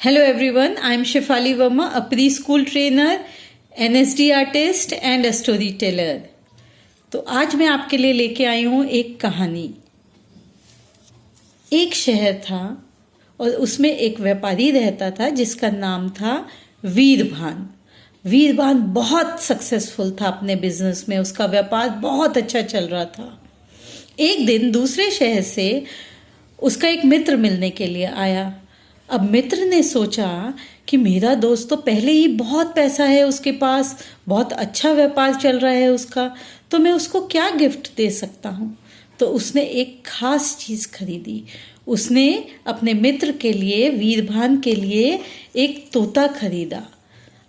Hello everyone, I am Shefali Verma, a preschool trainer, NSD artist and a storyteller. तो आज मैं आपके लिए लेके आई हूँ एक कहानी। एक शहर था और उसमें एक व्यापारी रहता था जिसका नाम था वीरभान। वीरभान बहुत सक्सेसफुल था अपने बिजनेस में, उसका व्यापार बहुत अच्छा चल रहा था। एक दिन दूसरे शहर से उसका एक मित्र मिलने के लिए आया। अब मित्र ने सोचा कि मेरा दोस्त तो पहले ही बहुत पैसा है उसके पास, बहुत अच्छा व्यापार चल रहा है उसका, तो मैं उसको क्या गिफ्ट दे सकता हूँ। तो उसने एक खास चीज़ खरीदी। उसने अपने मित्र के लिए, वीरभान के लिए एक तोता खरीदा।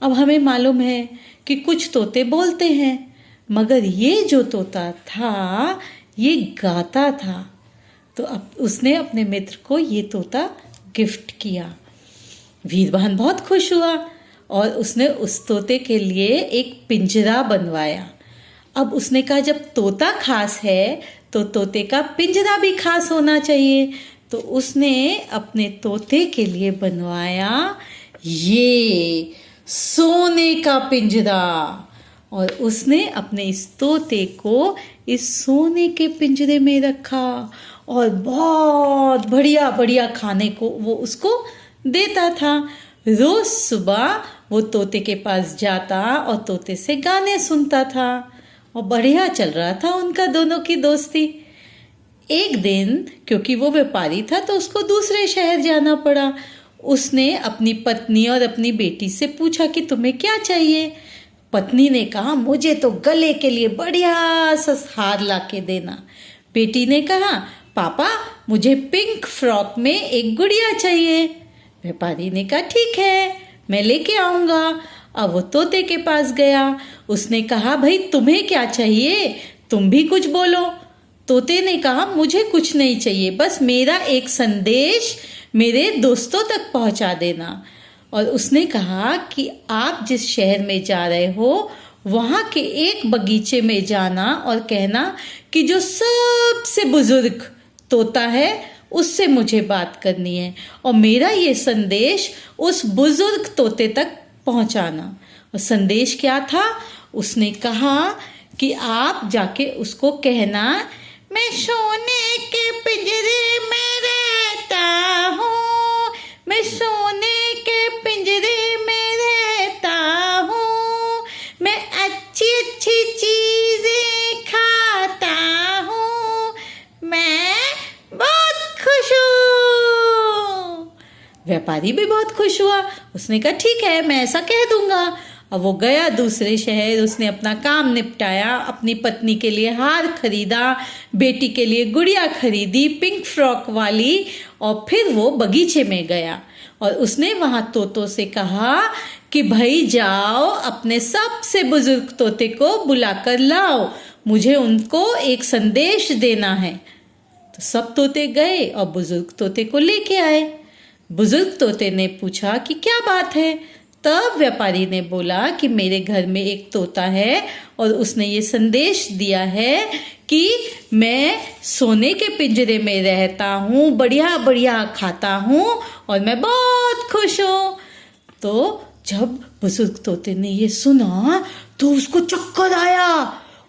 अब हमें मालूम है कि कुछ तोते बोलते हैं, मगर ये जो तोता था ये गाता था। तो अब उसने अपने मित्र को ये तोता गिफ्ट किया। वीरभान बहुत खुश हुआ और उसने उस तोते के लिए एक पिंजरा बनवाया। अब उसने कहा जब तोता खास है तो तोते का पिंजरा भी खास होना चाहिए। तो उसने अपने तोते के लिए बनवाया ये सोने का पिंजरा और उसने अपने इस तोते को इस सोने के पिंजरे में रखा और बहुत बढ़िया बढ़िया खाने को वो उसको देता था। रोज सुबह वो तोते के पास जाता और तोते से गाने सुनता था और बढ़िया चल रहा था उनका दोनों की दोस्ती। एक दिन क्योंकि वो व्यापारी था तो उसको दूसरे शहर जाना पड़ा। उसने अपनी पत्नी और अपनी बेटी से पूछा कि तुम्हें क्या चाहिए। पत्नी ने कहा मुझे तो गले के लिए बढ़िया सा हार ला के देना। बेटी ने कहा पापा मुझे पिंक फ्रॉक में एक गुड़िया चाहिए। व्यापारी ने कहा ठीक है मैं लेके आऊँगा। अब वो तोते के पास गया। उसने कहा भाई तुम्हें क्या चाहिए, तुम भी कुछ बोलो। तोते ने कहा मुझे कुछ नहीं चाहिए, बस मेरा एक संदेश मेरे दोस्तों तक पहुंचा देना। और उसने कहा कि आप जिस शहर में जा रहे हो वहाँ के एक बगीचे में जाना और कहना कि जो सबसे बुजुर्ग तोता है उससे मुझे बात करनी है और मेरा ये संदेश उस बुजुर्ग तोते तक पहुँचाना। और संदेश क्या था? उसने कहा कि आप जाके उसको कहना मैं सोने के पिंजरे में रहता हूँ, मैं सोने के पिंजरे में रहता हूँ, मैं अच्छी अच्छी चीजें खाता हूँ, मैं बहुत खुश हूँ। व्यापारी भी बहुत खुश हुआ। उसने कहा ठीक है मैं ऐसा कह दूंगा। अब वो गया दूसरे शहर, उसने अपना काम निपटाया, अपनी पत्नी के लिए हार खरीदा, बेटी के लिए गुड़िया खरीदी पिंक फ्रॉक वाली, और फिर वो बगीचे में गया और उसने वहाँ तोतों से कहा कि भाई जाओ अपने सबसे बुजुर्ग तोते को बुलाकर लाओ, मुझे उनको एक संदेश देना है। तो सब तोते गए और बुजुर्ग तोते को लेके आए। बुजुर्ग तोते ने पूछा कि क्या बात है। तब व्यापारी ने बोला कि मेरे घर में एक तोता है और उसने ये संदेश दिया है कि मैं सोने के पिंजरे में रहता हूँ, बढ़िया बढ़िया खाता हूँ और मैं बहुत खुश हूँ। तो जब बुजुर्ग तोते ने ये सुना तो उसको चक्कर आया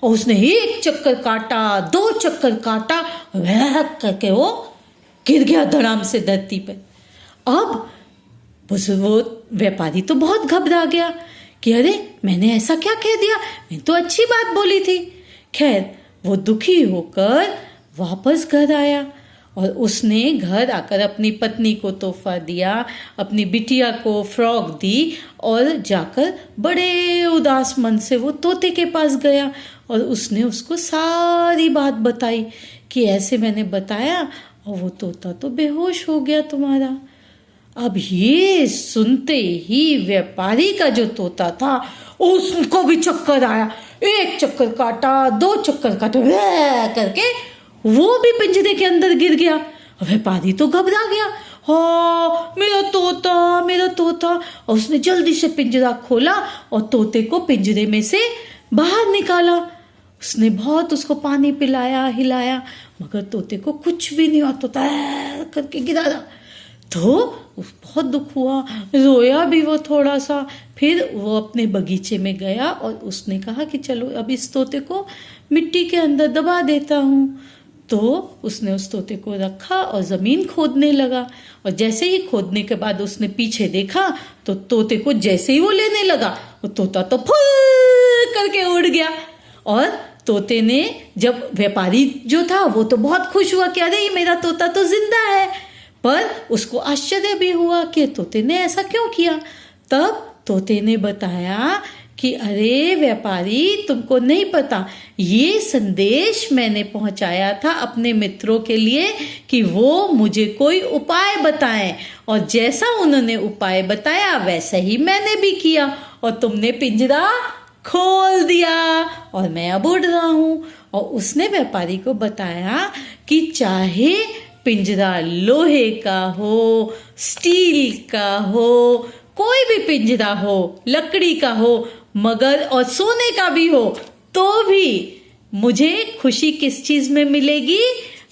और उसने एक चक्कर काटा, दो चक्कर काटा, वह करके वो गिर गया धड़ाम से धरती पे। अब वो व्यापारी तो बहुत घबरा गया कि अरे मैंने ऐसा क्या कह दिया, मैं तो अच्छी बात बोली थी। खैर वो दुखी होकर वापस घर आया और उसने घर आकर अपनी पत्नी को तोहफा दिया, अपनी बिटिया को फ्रॉक दी और जाकर बड़े उदास मन से वो तोते के पास गया और उसने उसको सारी बात बताई कि ऐसे मैंने बताया और वो तोता तो बेहोश हो गया तुम्हारा। अब ये सुनते ही व्यापारी का जो तोता था उसको भी चक्कर आया, एक चक्कर काटा, दो चक्कर काटा, वह करके वो भी पिंजरे के अंदर गिर गया। व्यापारी तो घबरा गया, हाँ मेरा तोता मेरा तोता। और उसने जल्दी से पिंजरा खोला और तोते को पिंजरे में से बाहर निकाला। उसने बहुत उसको पानी पिलाया, हिलाया, मगर तोते को कुछ भी नहीं हुआ, तोता करके गिरा रहा। तो बहुत दुख हुआ, रोया भी वो थोड़ा सा। फिर वो अपने बगीचे में गया और उसने कहा कि चलो अब इस तोते को मिट्टी के अंदर दबा देता हूँ। तो उसने उस तोते को रखा और ज़मीन खोदने लगा, और जैसे ही खोदने के बाद उसने पीछे देखा तो तोते को जैसे ही वो लेने लगा, वो तोता तो फुल करके उड़ गया। और तोते ने, जब व्यापारी जो था वो तो बहुत खुश हुआ कि अरे ये मेरा तोता तो जिंदा है, पर उसको आश्चर्य भी हुआ कि तोते ने ऐसा क्यों किया। तब तोते ने बताया कि अरे व्यापारी, तुमको नहीं पता, ये संदेश मैंने पहुंचाया था अपने मित्रों के लिए कि वो मुझे कोई उपाय बताएं, और जैसा उन्होंने उपाय बताया वैसा ही मैंने भी किया, और तुमने पिंजरा खोल दिया और मैं अब उड़ रहा हूँ। और उसने व्यापारी को बताया कि चाहे पिंजरा लोहे का हो, स्टील का हो, कोई भी पिंजरा हो, लकड़ी का हो, मगर और सोने का भी हो, तो भी मुझे खुशी किस चीज में मिलेगी?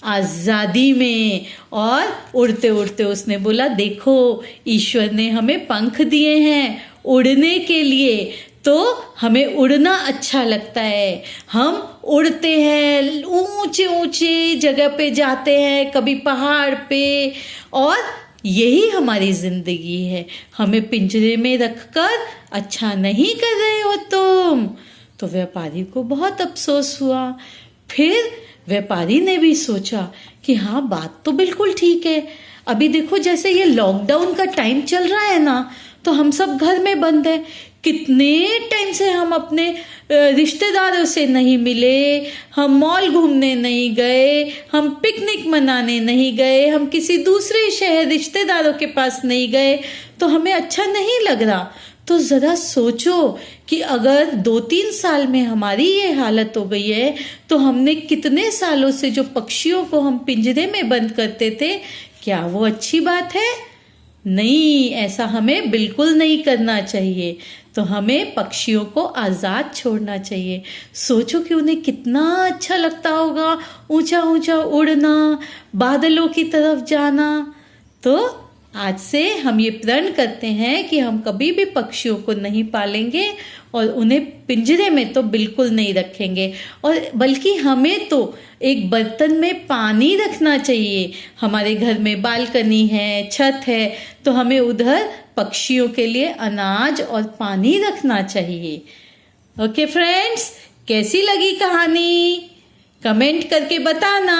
आजादी में। और उड़ते उड़ते उसने बोला, देखो ईश्वर ने हमें पंख दिए हैं उड़ने के लिए, तो हमें उड़ना अच्छा लगता है। हम उड़ते हैं, ऊंचे ऊंचे जगह पे जाते हैं, कभी पहाड़ पे, और यही हमारी जिंदगी है। हमें पिंजरे में रखकर अच्छा नहीं कर रहे हो तुम। तो व्यापारी को बहुत अफसोस हुआ। फिर व्यापारी ने भी सोचा कि हाँ, बात तो बिल्कुल ठीक है। अभी देखो, जैसे ये लॉकडाउन का टाइम चल रहा है ना, तो हम सब घर में बंद हैं। कितने टाइम से हम अपने रिश्तेदारों से नहीं मिले, हम मॉल घूमने नहीं गए, हम पिकनिक मनाने नहीं गए, हम किसी दूसरे शहर रिश्तेदारों के पास नहीं गए, तो हमें अच्छा नहीं लग रहा। तो ज़रा सोचो कि अगर 2-3 साल में हमारी ये हालत हो गई है, तो हमने कितने सालों से जो पक्षियों को हम पिंजरे में बंद करते थे, क्या वो अच्छी बात है? नहीं, ऐसा हमें बिल्कुल नहीं करना चाहिए। तो हमें पक्षियों को आज़ाद छोड़ना चाहिए। सोचो कि उन्हें कितना अच्छा लगता होगा ऊंचा ऊंचा उड़ना, बादलों की तरफ जाना। तो आज से हम ये प्रण करते हैं कि हम कभी भी पक्षियों को नहीं पालेंगे और उन्हें पिंजरे में तो बिल्कुल नहीं रखेंगे, और बल्कि हमें तो एक बर्तन में पानी रखना चाहिए। हमारे घर में बालकनी है, छत है, तो हमें उधर पक्षियों के लिए अनाज और पानी रखना चाहिए। ओके फ्रेंड्स, कैसी लगी कहानी? कमेंट करके बताना।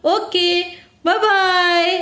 Okay, bye bye.